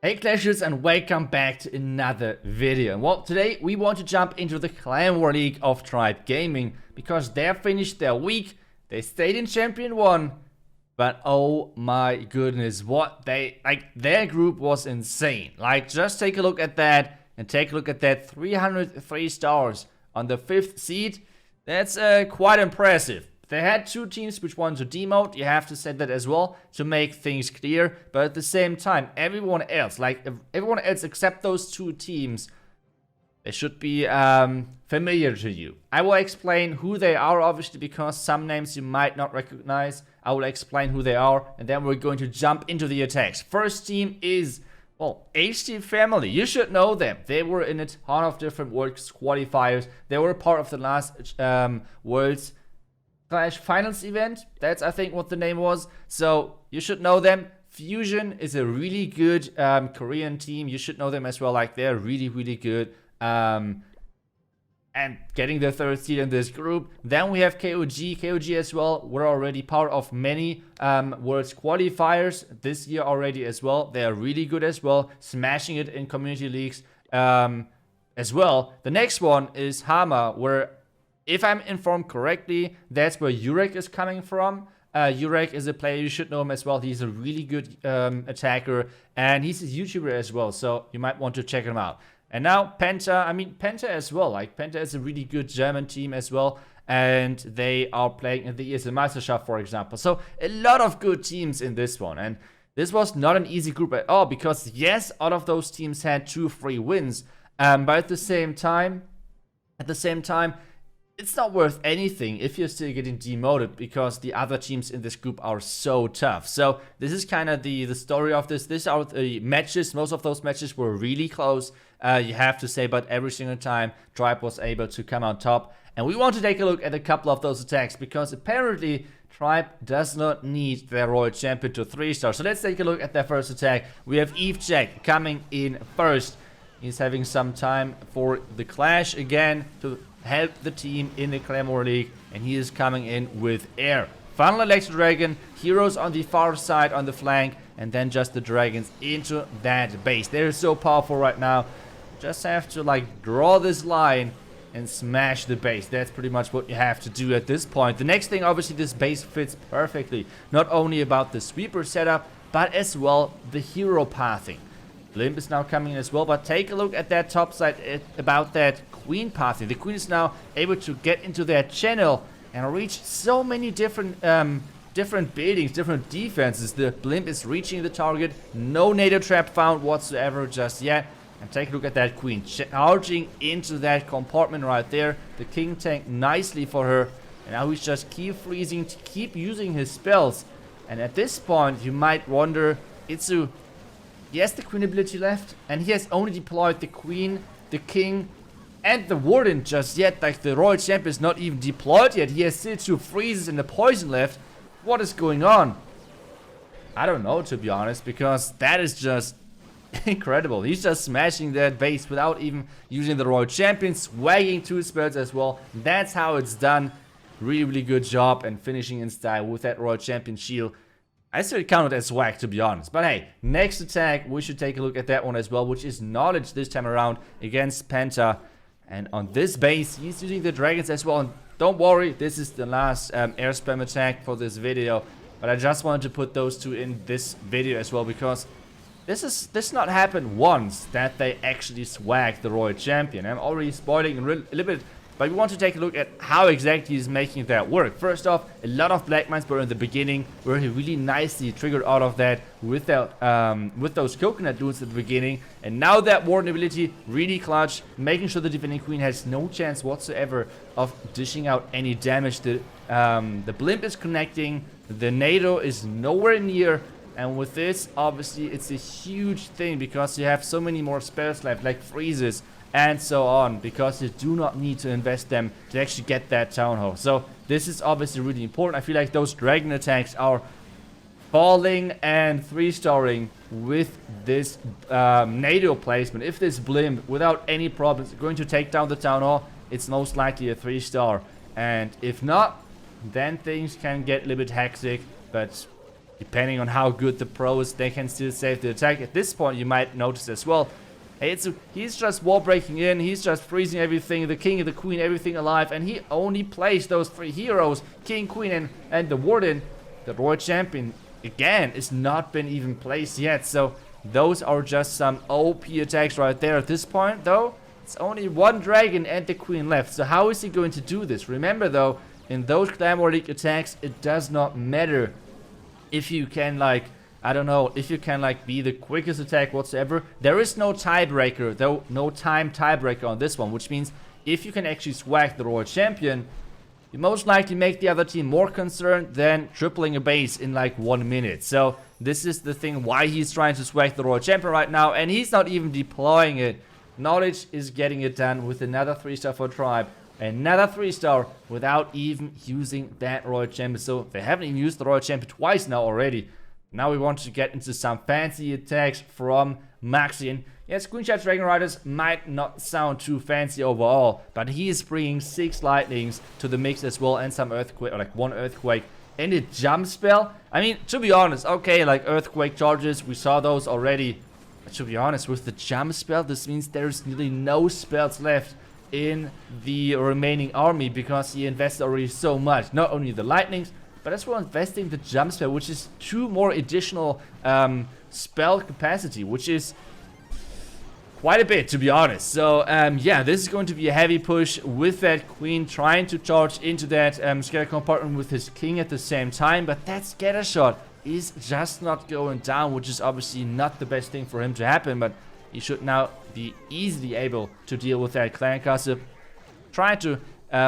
Hey Clashers, and welcome back to another video. And well, today we want to jump into the Clan War League of Tribe Gaming because they finished their week. They stayed in Champion 1, but oh my goodness, what their group was insane. Just take a look at that and take a look at that 303 stars on the 5th seed. That's quite impressive. They had two teams which wanted to demote, you have to say that as well, to make things clear. But at the same time, everyone else, everyone else except those two teams, they should be familiar to you. I will explain who they are, obviously, because some names you might not recognize. I will explain who they are, and then we're going to jump into the attacks. First team is, well, HD Family. You should know them. They were in a ton of different Worlds qualifiers. They were part of the last Worlds Finals event. That's, I think, what the name was. So you should know them. Fusion is a really good Korean team. You should know them as well. They're really, really good. And getting the 3rd seed in this group. Then we have KOG. KOG as well. We're already part of many Worlds qualifiers this year already as well. They are really good as well. Smashing it in community leagues as well. The next one is Hama, where, if I'm informed correctly, that's where Urek is coming from. Urek is a player, you should know him as well. He's a really good attacker, and he's a YouTuber as well, so you might want to check him out. And now Penta, Penta as well. Penta is a really good German team as well, and they are playing in the ESL Meisterschaft, for example. So a lot of good teams in this one, and this was not an easy group at all, because yes, all of those teams had 2 free wins, but at the same time, it's not worth anything if you're still getting demoted, because the other teams in this group are so tough. So this is kind of the story of this. These are the matches. Most of those matches were really close, you have to say, but every single time Tribe was able to come on top. And we want to take a look at a couple of those attacks, because apparently Tribe does not need their Royal Champion to 3-star. So let's take a look at their first attack. We have Eve Jack coming in first. He's having some time for the clash again to help the team in the Clan War League, and he is coming in with air. Funnel Electro Dragon, heroes on the far side on the flank, and then just the dragons into that base. They're so powerful right now. Just have to draw this line and smash the base. That's pretty much what you have to do at this point. The next thing, obviously, this base fits perfectly. Not only about the sweeper setup, but as well the hero pathing. Blimp is now coming in as well, but take a look at that top side about that Queen pathing. The Queen is now able to get into that channel and reach so many different buildings, different defenses. The Blimp is reaching the target. No NATO trap found whatsoever just yet. And take a look at that Queen charging into that compartment right there. The King tank nicely for her. And now he's just keep freezing to keep using his spells. And at this point, you might wonder, Itsu, he has the Queen ability left, and he has only deployed the Queen, the King, and the Warden just yet. The Royal Champion is not even deployed yet. He has still 2 freezes and the poison left. What is going on? I don't know, to be honest, because that is just incredible. He's just smashing that base without even using the Royal Champion, swagging 2 spells as well. That's how it's done. Really, really good job, and finishing in style with that Royal Champion shield. I still count it as swag, to be honest. But hey, next attack, we should take a look at that one as well, which is Knowledge this time around against Penta. And on this base, he's using the dragons as well. And don't worry, this is the last air spam attack for this video. But I just wanted to put those 2 in this video as well, because this not happened once that they actually swagged the Royal Champion. I'm already spoiling a little bit, but we want to take a look at how exactly he's making that work. First off, a lot of Black Mines were in the beginning, where he really nicely triggered out of that with those coconut loons at the beginning. And now that Warden ability, really clutch, making sure the defending Queen has no chance whatsoever of dishing out any damage. The Blimp is connecting, the NATO is nowhere near. And with this, obviously, it's a huge thing, because you have so many more spells left, like freezes and so on, because you do not need to invest them to actually get that Town Hall. So this is obviously really important. I feel like those dragon attacks are falling and 3-starring with this NATO placement. If this Blimp, without any problems, is going to take down the Town Hall, it's most likely a 3-star. And if not, then things can get a little bit hectic. But depending on how good the pro is, they can still save the attack. At this point, you might notice as well, hey, he's just wall breaking in, he's just freezing everything, the king and the queen, everything alive, and he only plays those 3 heroes, king, queen, and the warden. The royal champion, again, is not been even placed yet, so those are just some OP attacks right there. At this point, though, it's only 1 dragon and the queen left, so how is he going to do this? Remember, though, in those Glamour League attacks, it does not matter if you can, like, I don't know, if you can, like, be the quickest attack whatsoever. There is no tiebreaker, though, no time tiebreaker on this one, which means if you can actually swag the royal champion, you most likely make the other team more concerned than tripling a base in like 1 minute. So this is the thing why he's trying to swag the royal champion right now, and he's not even deploying it. Knowledge is getting it done with another 3-star for tribe, another 3-star without even using that royal champion. So they haven't even used the royal champion twice now already. Now we want to get into some fancy attacks from Maxi. Yeah, Screenshot Dragonriders might not sound too fancy overall, but he is bringing 6 lightnings to the mix as well, and some earthquake, or like 1 earthquake, and a jump spell. I mean, to be honest, okay, like earthquake charges, we saw those already. But to be honest, with the jump spell, this means there's nearly no spells left in the remaining army, because he invested already so much. Not only the lightnings, but as well investing the jump spell, which is 2 more additional spell capacity, which is quite a bit, to be honest. So yeah, this is going to be a heavy push with that queen trying to charge into that scatter compartment with his king at the same time, but that scatter shot is just not going down, which is obviously not the best thing for him to happen, but he should now be easily able to deal with that clan castle. Trying to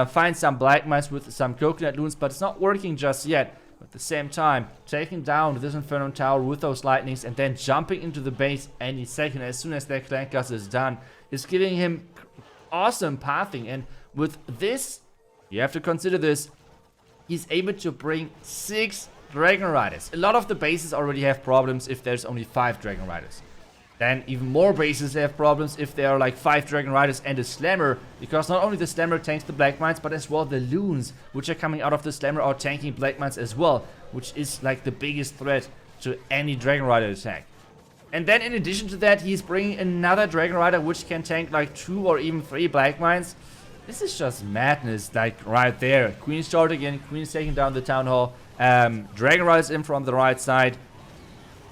find some black mice with some coconut loons, but it's not working just yet. At the same time, taking down this Inferno Tower with those lightnings and then jumping into the base any second as soon as that clan castle is done is giving him awesome pathing. And with this, you have to consider this, he's able to bring 6 Dragon Riders. A lot of the bases already have problems if there's only 5 Dragon Riders. Then even more bases have problems if there are like 5 Dragon Riders and a Slammer, because not only the Slammer tanks the Black Mines, but as well the Loons, which are coming out of the Slammer, are tanking Black Mines as well, which is like the biggest threat to any Dragon Rider attack. And then in addition to that, he's bringing another Dragon Rider which can tank like 2 or even 3 Black Mines. This is just madness, like right there. Queen's charging in, Queen's taking down the Town Hall, Dragon Riders in from the right side,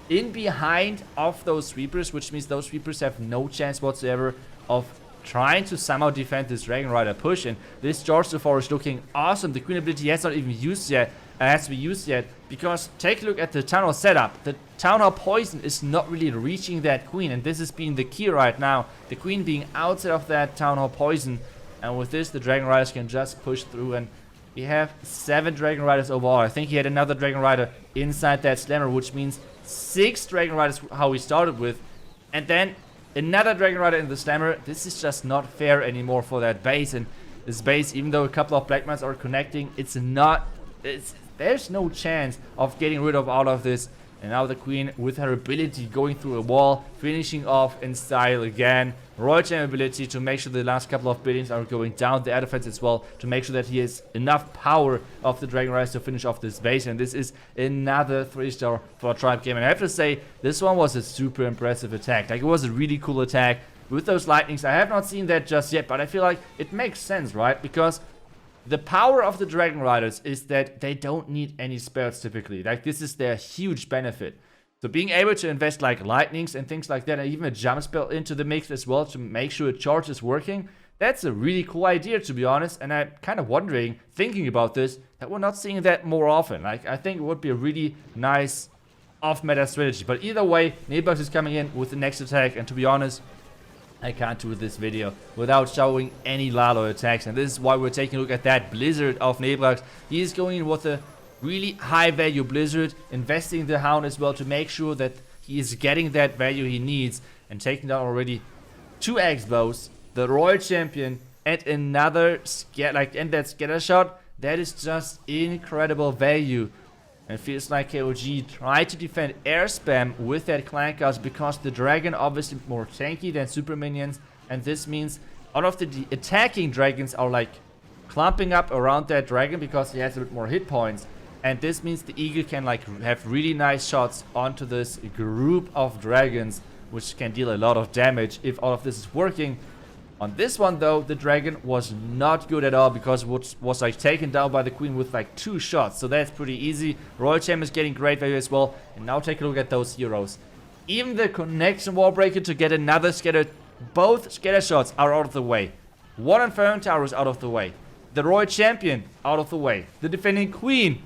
in behind of those sweepers, which means those sweepers have no chance whatsoever of trying to somehow defend this Dragon Rider push. And this George so far is looking awesome. The Queen ability has not even used yet, has to be used yet, because take a look at the Town Hall setup. The Town Hall poison is not really reaching that Queen, and this has been the key right now. The Queen being outside of that Town Hall poison, and with this the Dragon Riders can just push through. And we have 7 Dragon Riders overall. I think he had another Dragon Rider inside that Slammer, which means 6 Dragon Riders how we started with, and then another Dragon Rider in the Slammer. This is just not fair anymore for that base. And this base, even though a couple of Black Mines are connecting, there's no chance of getting rid of all of this. And now the Queen, with her ability going through a wall, finishing off in style again. Royal Champion ability to make sure the last couple of buildings are going down. The air defense as well, to make sure that he has enough power of the Dragon Riders to finish off this base. And this is another 3-star for a tribe game. And I have to say, this one was a super impressive attack. Like, it was a really cool attack with those lightnings. I have not seen that just yet, but I feel like it makes sense, right? Because the power of the Dragon Riders is that they don't need any spells typically. Like, this is their huge benefit. So being able to invest like lightnings and things like that, and even a jump spell into the mix as well to make sure a charge is working, that's a really cool idea, to be honest. And I'm kind of wondering, thinking about this, that we're not seeing that more often. Like, I think it would be a really nice off-meta strategy. But either way, Nebux is coming in with the next attack, and to be honest, I can't do this video without showing any Lalo attacks, and this is why we're taking a look at that Blizzard of Nebux. He is going in with a really high value Blizzard, investing the Hound as well to make sure that he is getting that value he needs, and taking down already 2 X-Bows, the Royal Champion, and another and that scatter shot. That is just incredible value. And it feels like KOG tried to defend air spam with that clan cast, because the dragon obviously more tanky than super minions, and this means all of the attacking dragons are like clumping up around that dragon because he has a bit more hit points. And this means the Eagle can like have really nice shots onto this group of dragons, which can deal a lot of damage if all of this is working. On this one though, the dragon was not good at all because it was like taken down by the queen with like 2 shots. So that's pretty easy. Royal Chamber is getting great value as well. And now take a look at those heroes. Even the connection wall breaker to get another scatter, both scatter shots are out of the way. One Inferno Tower is out of the way. The Royal Champion out of the way. The defending queen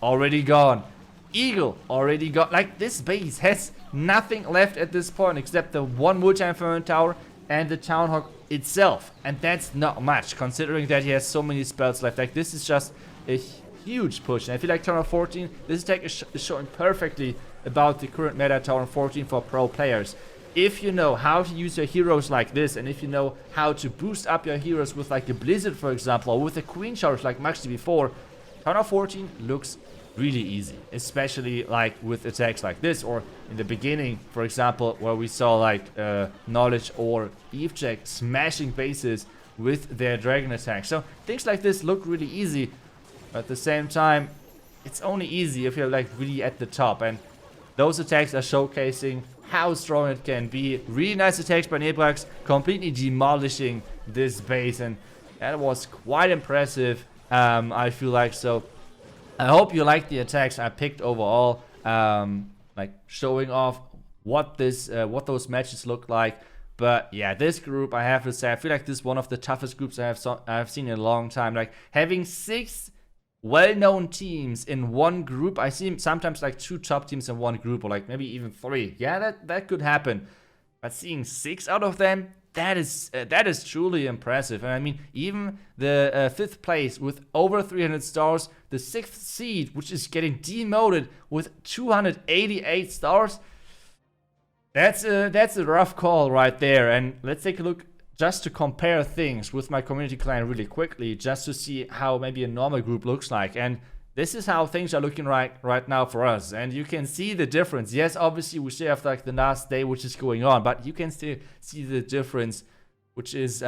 already gone. Eagle already gone. Like, this base has nothing left at this point except the one multi-Inferno Tower and the Town Hawk itself. And that's not much considering that he has so many spells left. Like, this is just a huge push. And I feel like Tower 14, this deck is showing perfectly about the current meta Tower 14 for pro players. If you know how to use your heroes like this, and if you know how to boost up your heroes with like a Blizzard, for example, or with a Queen Charge like Max before, Tower 14 looks really easy, especially like with attacks like this, or in the beginning, for example, where we saw like Knowledge or Evejack smashing bases with their dragon attack. So things like this look really easy, but at the same time, it's only easy if you're like really at the top, and those attacks are showcasing how strong it can be. Really nice attacks by Nebrax, completely demolishing this base, and that was quite impressive, I feel like. So I hope you like the attacks I picked overall, like showing off what those matches look like. But yeah, this group, I have to say, I feel like this is one of the toughest groups I have seen in a long time. Like having 6 well-known teams in one group. I see sometimes like 2 top teams in one group, or like maybe even 3. Yeah, that could happen. But seeing 6 out of them, that is truly impressive. And I mean, even the 5th place with over 300 stars, the 6th seed, which is getting demoted with 288 stars. That's a rough call right there. And let's take a look just to compare things with my community client really quickly, just to see how maybe a normal group looks like. And this is how things are looking right now for us. And you can see the difference. Yes, obviously we still have like the last day which is going on, but you can still see the difference, which is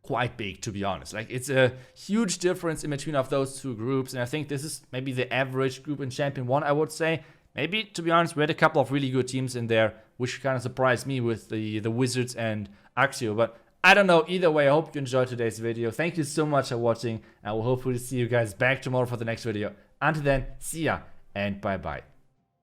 quite big, to be honest. Like, it's a huge difference in between of those 2 groups. And I think this is maybe the average group in Champion 1, I would say. Maybe, to be honest, we had a couple of really good teams in there, which kind of surprised me with the Wizards and Axio. But I don't know. Either way, I hope you enjoyed today's video. Thank you so much for watching. I will hopefully see you guys back tomorrow for the next video. Until then, see ya and bye-bye.